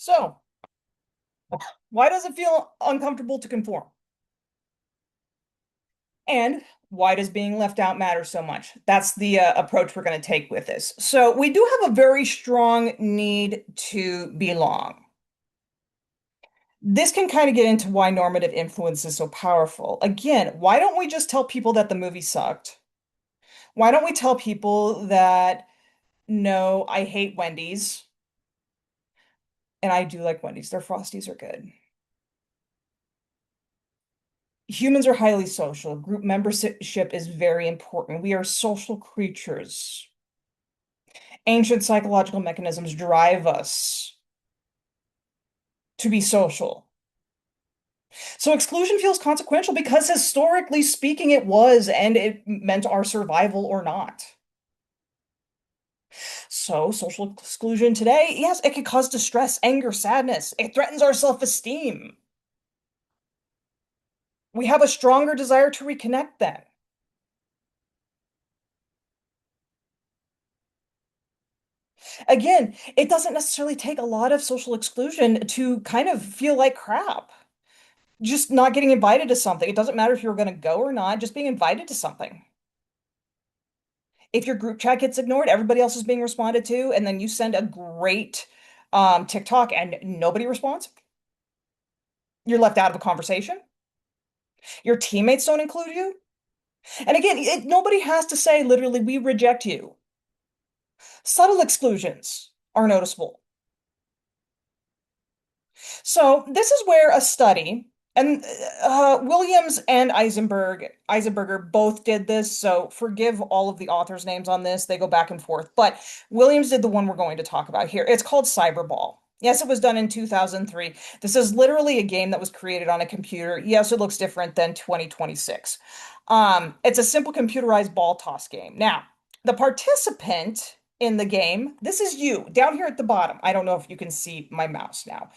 So, why does it feel uncomfortable to conform? And why does being left out matter so much? That's the approach we're going to take with this. So, we do have a very strong need to belong. This can kind of get into why normative influence is so powerful. Again, why don't we just tell people that the movie sucked? Why don't we tell people that, no, I hate Wendy's and I do like Wendy's. Their Frosties are good. Humans are highly social. Group membership is very important. We are social creatures. Ancient psychological mechanisms drive us to be social. So exclusion feels consequential because historically speaking, it was, and it meant our survival or not. So social exclusion today, yes, it can cause distress, anger, sadness. It threatens our self-esteem. We have a stronger desire to reconnect then. Again, it doesn't necessarily take a lot of social exclusion to kind of feel like crap. Just not getting invited to something. It doesn't matter if you're going to go or not, just being invited to something. If your group chat gets ignored, everybody else is being responded to, and then you send a great TikTok and nobody responds, you're left out of a conversation. Your teammates don't include you. And again, nobody has to say literally, we reject you. Subtle exclusions are noticeable. So this is where a study, and Williams and Eisenberger both did this, so forgive all of the authors' names on this. They go back and forth. But Williams did the one we're going to talk about here. It's called Cyberball. Yes, it was done in 2003. This is literally a game that was created on a computer. Yes, it looks different than 2026. It's a simple computerized ball toss game. Now, the participant in the game, this is you down here at the bottom. I don't know if you can see my mouse now.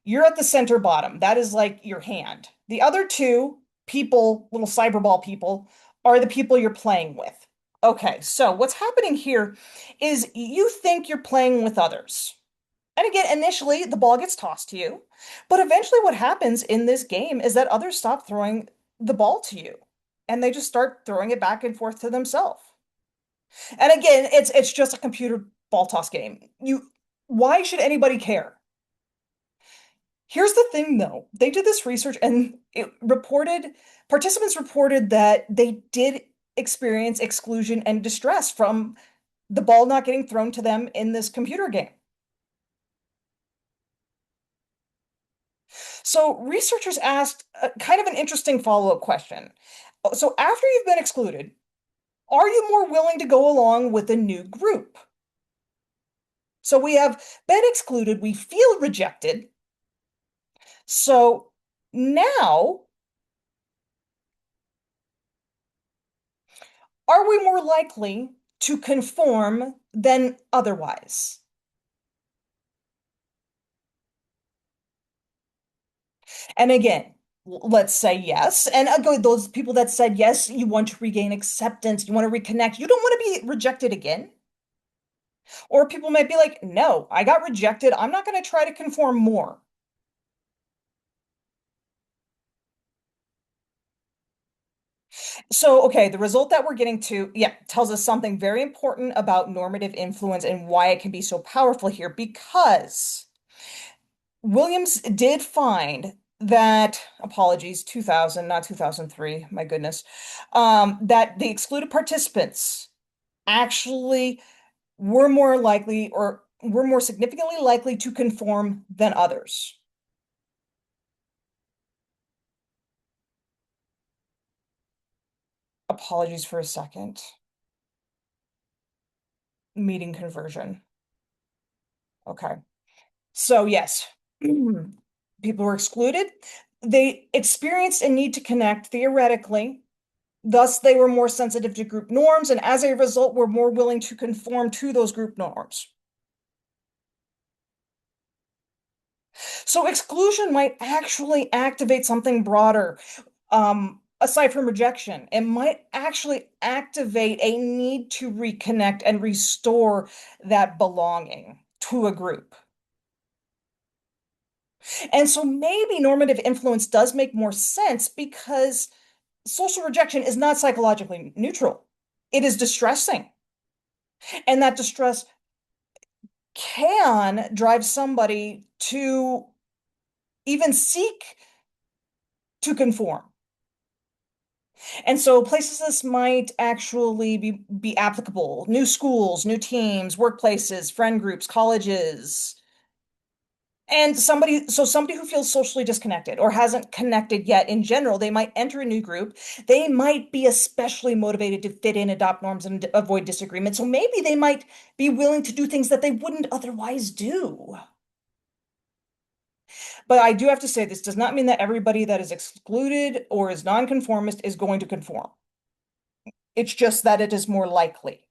You're at the center bottom. That is like your hand. The other two people, little cyberball people, are the people you're playing with. Okay, so what's happening here is you think you're playing with others. And again, initially the ball gets tossed to you, but eventually what happens in this game is that others stop throwing the ball to you and they just start throwing it back and forth to themselves. And again, it's just a computer ball toss game. Why should anybody care? Here's the thing though. They did this research and participants reported that they did experience exclusion and distress from the ball not getting thrown to them in this computer game. So researchers asked kind of an interesting follow-up question. So after you've been excluded, are you more willing to go along with a new group? So we have been excluded, we feel rejected. So now, are we more likely to conform than otherwise? And again, let's say yes. And those people that said yes, you want to regain acceptance, you want to reconnect, you don't want to be rejected again. Or people might be like, no, I got rejected. I'm not going to try to conform more. So, okay, the result that we're getting to, yeah, tells us something very important about normative influence and why it can be so powerful here because Williams did find that, apologies, 2000, not 2003, my goodness, that the excluded participants actually were more likely or were more significantly likely to conform than others. Apologies for a second. Meeting conversion. Okay. So, yes, people were excluded. They experienced a need to connect theoretically. Thus, they were more sensitive to group norms, and as a result, were more willing to conform to those group norms. So, exclusion might actually activate something broader. Aside from rejection, it might actually activate a need to reconnect and restore that belonging to a group. And so maybe normative influence does make more sense because social rejection is not psychologically neutral. It is distressing. And that distress can drive somebody to even seek to conform. And so places this might actually be applicable. New schools, new teams, workplaces, friend groups, colleges. And somebody who feels socially disconnected or hasn't connected yet in general, they might enter a new group. They might be especially motivated to fit in, adopt norms, and avoid disagreement. So maybe they might be willing to do things that they wouldn't otherwise do. But I do have to say, this does not mean that everybody that is excluded or is nonconformist is going to conform. It's just that it is more likely.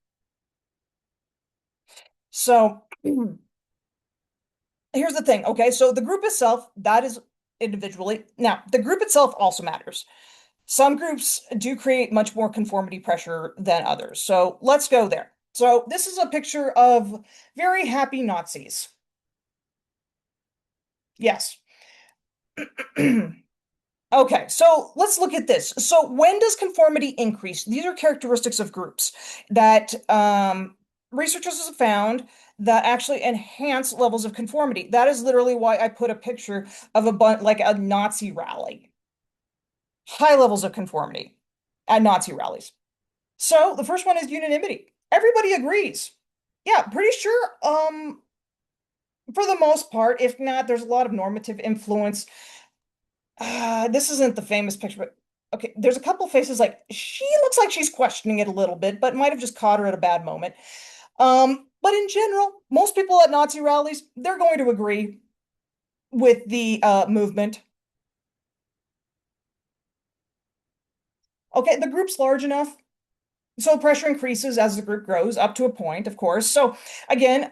So here's the thing, okay? So the group itself, that is individually. Now, the group itself also matters. Some groups do create much more conformity pressure than others. So let's go there. So this is a picture of very happy Nazis. Yes. Okay, so let's look at this. So when does conformity increase? These are characteristics of groups that researchers have found that actually enhance levels of conformity. That is literally why I put a picture of like a Nazi rally. High levels of conformity at Nazi rallies. So the first one is unanimity. Everybody agrees. Yeah, pretty sure, for the most part, if not, there's a lot of normative influence. This isn't the famous picture, but okay, there's a couple faces like she looks like she's questioning it a little bit, but might have just caught her at a bad moment. But in general, most people at Nazi rallies, they're going to agree with the movement. Okay, the group's large enough. So pressure increases as the group grows up to a point, of course. So again,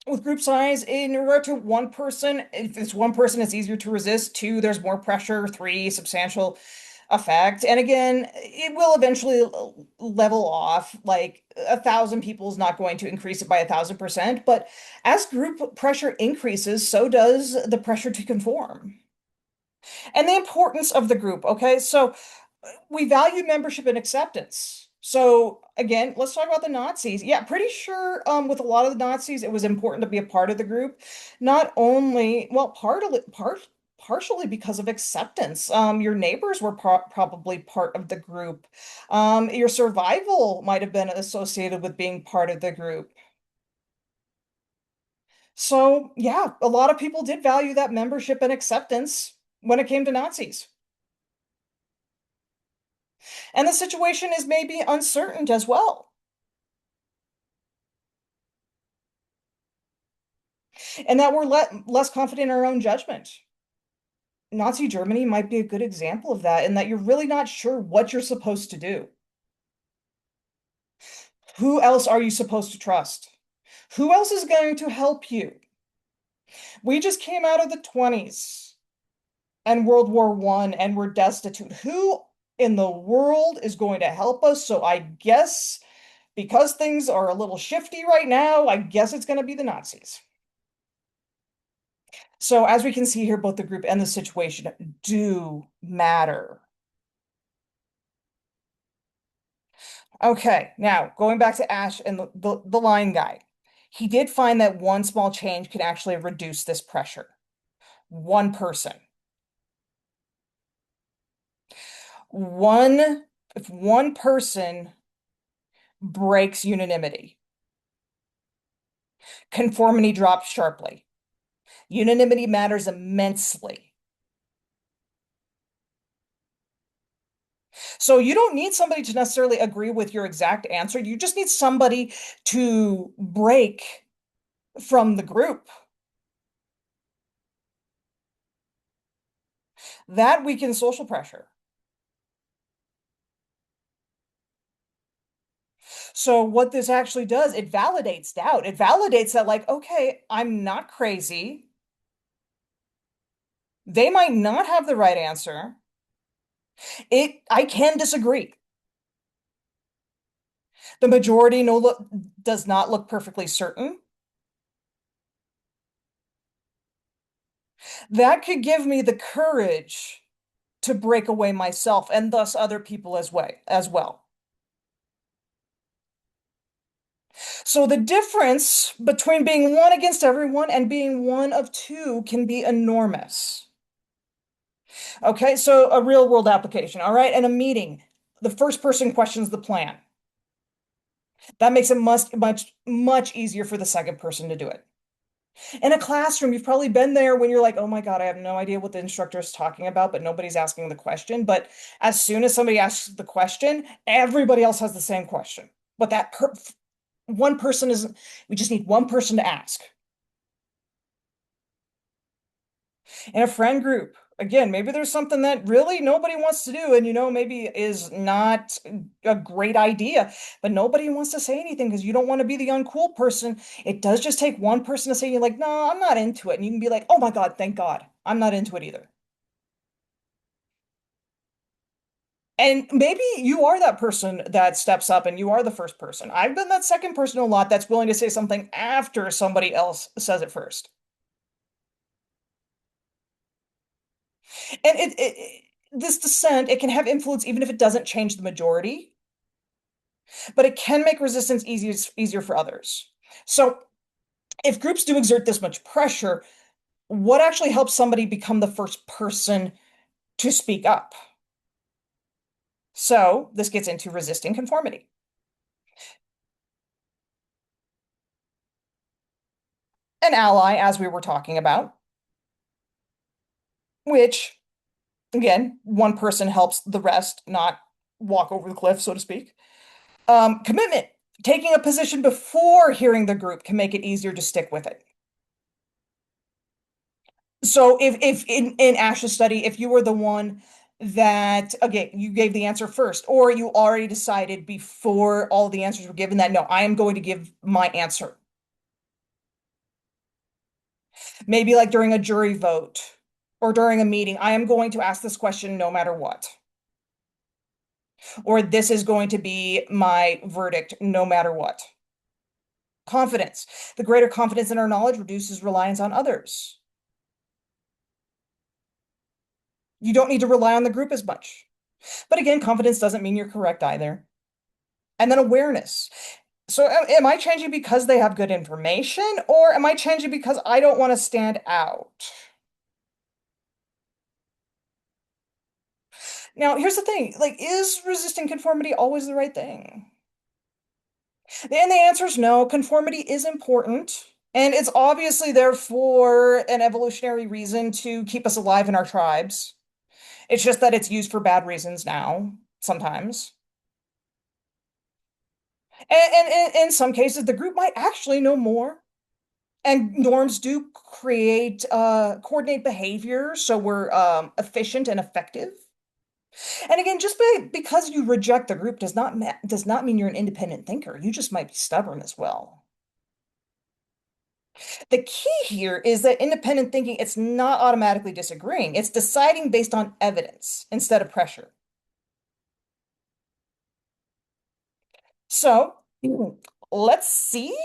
with group size, in regard to one person, if it's one person, it's easier to resist. Two, there's more pressure. Three, substantial effect. And again, it will eventually level off. Like 1,000 people is not going to increase it by 1,000%. But as group pressure increases, so does the pressure to conform. And the importance of the group. Okay, so we value membership and acceptance. So again, let's talk about the Nazis. Yeah, pretty sure with a lot of the Nazis, it was important to be a part of the group. Not only, well, partially because of acceptance. Your neighbors were probably part of the group. Your survival might have been associated with being part of the group. So yeah, a lot of people did value that membership and acceptance when it came to Nazis. And the situation is maybe uncertain as well. And that we're less confident in our own judgment. Nazi Germany might be a good example of that, in that you're really not sure what you're supposed to do. Who else are you supposed to trust? Who else is going to help you? We just came out of the 20s and World War I and we're destitute. Who in the world is going to help us? So I guess because things are a little shifty right now, I guess it's going to be the Nazis. So as we can see here, both the group and the situation do matter. Okay, now going back to Ash and the line guy. He did find that one small change could actually reduce this pressure. One person. One, if one person breaks unanimity, conformity drops sharply. Unanimity matters immensely. So you don't need somebody to necessarily agree with your exact answer. You just need somebody to break from the group. That weakens social pressure. So what this actually does, it validates doubt. It validates that, like, okay, I'm not crazy. They might not have the right answer. I can disagree. The majority no look does not look perfectly certain. That could give me the courage to break away myself and thus other people as well. So the difference between being one against everyone and being one of two can be enormous. Okay, so a real world application. All right, in a meeting, the first person questions the plan. That makes it much easier for the second person to do it. In a classroom, you've probably been there when you're like, oh my God, I have no idea what the instructor is talking about, but nobody's asking the question. But as soon as somebody asks the question, everybody else has the same question. But one person is, we just need one person to ask. In a friend group, again, maybe there's something that really nobody wants to do and maybe is not a great idea, but nobody wants to say anything because you don't want to be the uncool person. It does just take one person to say you're like, no, I'm not into it. And you can be like, oh my God, thank God. I'm not into it either. And maybe you are that person that steps up and you are the first person. I've been that second person a lot that's willing to say something after somebody else says it first. And this dissent, it can have influence even if it doesn't change the majority, but it can make resistance easier for others. So if groups do exert this much pressure, what actually helps somebody become the first person to speak up? So this gets into resisting conformity. An ally, as we were talking about, which, again, one person helps the rest not walk over the cliff, so to speak. Commitment. Taking a position before hearing the group can make it easier to stick with it. So if in Ash's study, if you were the one that, okay, you gave the answer first, or you already decided before all the answers were given that no, I am going to give my answer. Maybe like during a jury vote or during a meeting, I am going to ask this question no matter what. Or this is going to be my verdict no matter what. Confidence. The greater confidence in our knowledge reduces reliance on others. You don't need to rely on the group as much. But again, confidence doesn't mean you're correct either. And then awareness. So am I changing because they have good information, or am I changing because I don't want to stand out? Now, here's the thing, like, is resisting conformity always the right thing? And the answer is no. Conformity is important, and it's obviously there for an evolutionary reason to keep us alive in our tribes. It's just that it's used for bad reasons now, sometimes. And in some cases, the group might actually know more. And norms do coordinate behavior, so we're efficient and effective. And again, because you reject the group does not mean you're an independent thinker. You just might be stubborn as well. The key here is that independent thinking, it's not automatically disagreeing. It's deciding based on evidence instead of pressure. So let's see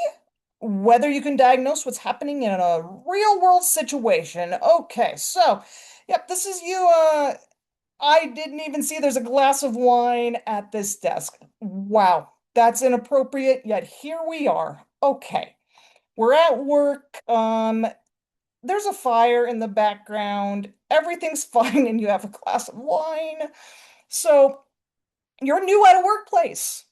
whether you can diagnose what's happening in a real world situation. Okay, so yep, this is you. I didn't even see there's a glass of wine at this desk. Wow, that's inappropriate, yet here we are. Okay, we're at work. There's a fire in the background. Everything's fine, and you have a glass of wine. So you're new at a workplace.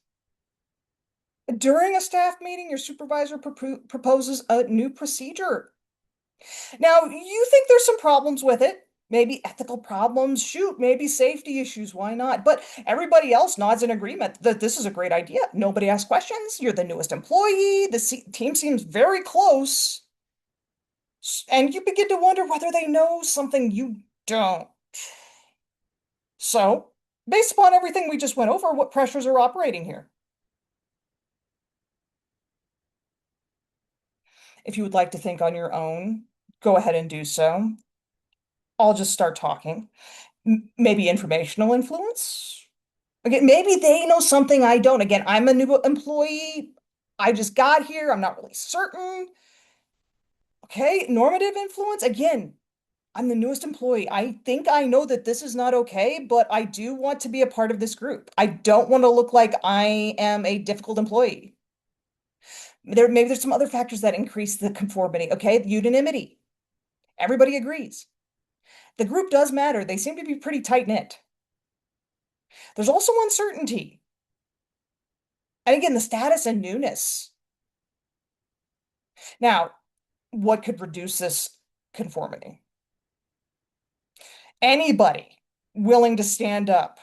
During a staff meeting, your supervisor proposes a new procedure. Now, you think there's some problems with it, maybe ethical problems, shoot, maybe safety issues, why not? But everybody else nods in agreement that this is a great idea. Nobody asks questions. You're the newest employee. The team seems very close. And you begin to wonder whether they know something you don't. So, based upon everything we just went over, what pressures are operating here? If you would like to think on your own, go ahead and do so. I'll just start talking. Maybe informational influence? Again, maybe they know something I don't. Again, I'm a new employee. I just got here. I'm not really certain. Okay, normative influence. Again, I'm the newest employee. I think I know that this is not okay, but I do want to be a part of this group. I don't want to look like I am a difficult employee. Maybe there's some other factors that increase the conformity. Okay, unanimity. Everybody agrees. The group does matter. They seem to be pretty tight-knit. There's also uncertainty. And again, the status and newness. Now, what could reduce this conformity? Anybody willing to stand up.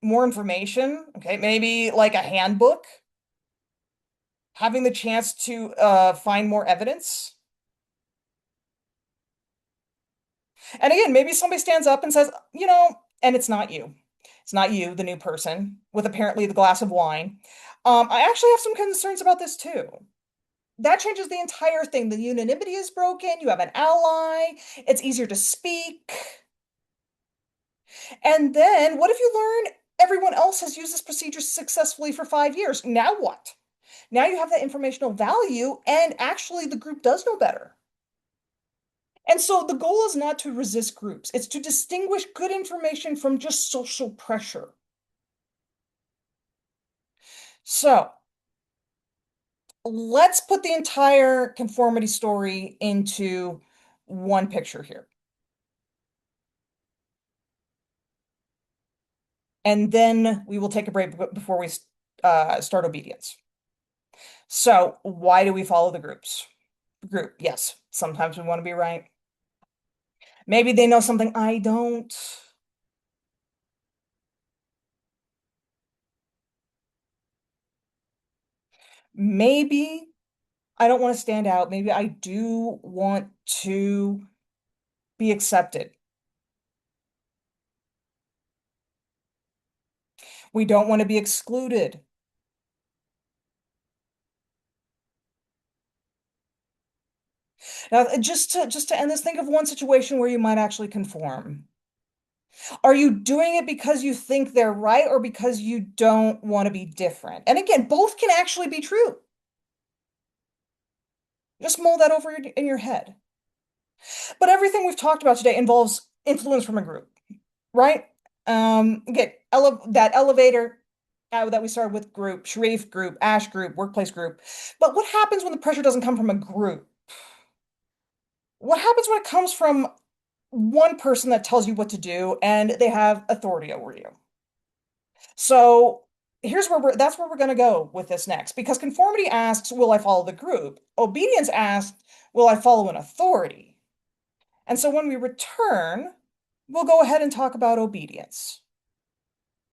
More information, okay, maybe like a handbook, having the chance to find more evidence. And again, maybe somebody stands up and says, and it's not you. It's not you, the new person with apparently the glass of wine. I actually have some concerns about this too. That changes the entire thing. The unanimity is broken. You have an ally. It's easier to speak. And then what if you learn everyone else has used this procedure successfully for 5 years? Now what? Now you have that informational value, and actually the group does know better. And so the goal is not to resist groups, it's to distinguish good information from just social pressure. So let's put the entire conformity story into one picture here. And then we will take a break before we start obedience. So why do we follow the group? Yes, sometimes we want to be right. Maybe they know something I don't. Maybe I don't want to stand out. Maybe I do want to be accepted. We don't want to be excluded. Now, just to end this, think of one situation where you might actually conform. Are you doing it because you think they're right or because you don't want to be different? And again, both can actually be true. Just mull that over in your head. But everything we've talked about today involves influence from a group, right? Okay, that elevator that we started with group, Sharif group, Ash group, workplace group. But what happens when the pressure doesn't come from a group? What happens when it comes from one person that tells you what to do and they have authority over you? So here's where that's where we're going to go with this next, because conformity asks, will I follow the group? Obedience asks, will I follow an authority? And so when we return, we'll go ahead and talk about obedience.